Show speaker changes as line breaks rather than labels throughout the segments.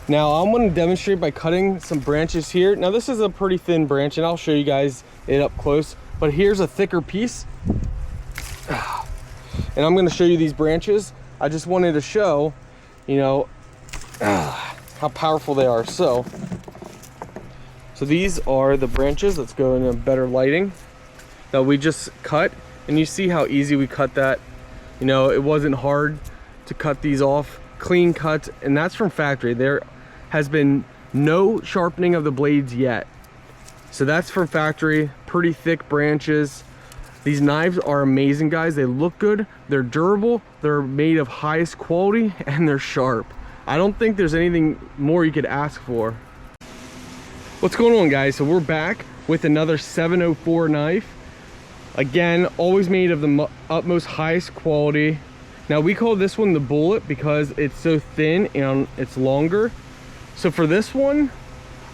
Now I'm going to demonstrate by cutting some branches here. Now this is a pretty thin branch and I'll show you guys it up close, but here's a thicker piece. And I'm going to show you these branches. I just wanted to show, you know, how powerful they are. So these are the branches. Let's go into better lighting that we just cut, and you see how easy we cut that. You know, it wasn't hard to cut these off, clean cuts, and that's from factory. There has been no sharpening of the blades yet. So that's from factory, pretty thick branches. These knives are amazing, guys. They look good, they're durable, they're made of highest quality, and they're sharp. I don't think there's anything more you could ask for. What's going on, guys? So we're back with another 704 knife. Again, always made of the utmost highest quality. Now we call this one the bullet because it's so thin and it's longer. So for this one,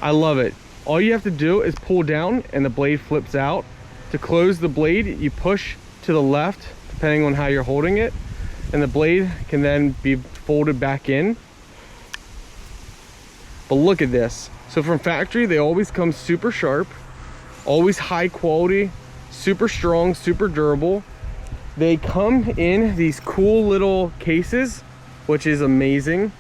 I love it. All you have to do is pull down and the blade flips out. To close the blade, you push to the left, depending on how you're holding it, and the blade can then be folded back in. But look at this. So from factory, they always come super sharp, always high quality, super strong, super durable. They come in these cool little cases, which is amazing.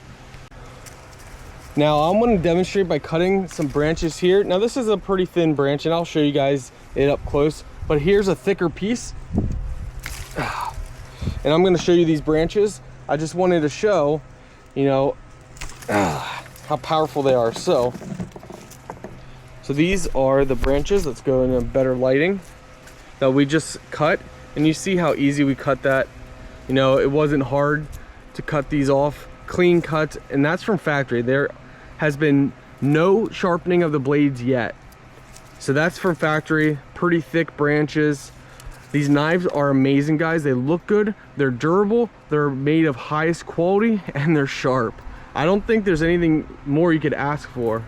Now I'm going to demonstrate by cutting some branches here. Now this is a pretty thin branch and I'll show you guys it up close, but here's a thicker piece. And I'm going to show you these branches. I just wanted to show, you know, how powerful they are. So these are the branches. Let's go into better lighting that we just cut, and you see how easy we cut that. You know, it wasn't hard to cut these off, clean cuts, and that's from factory. There has been no sharpening of the blades yet. So that's from factory, pretty thick branches. These knives are amazing, guys. They look good, they're durable, they're made of highest quality, and they're sharp. I don't think there's anything more you could ask for.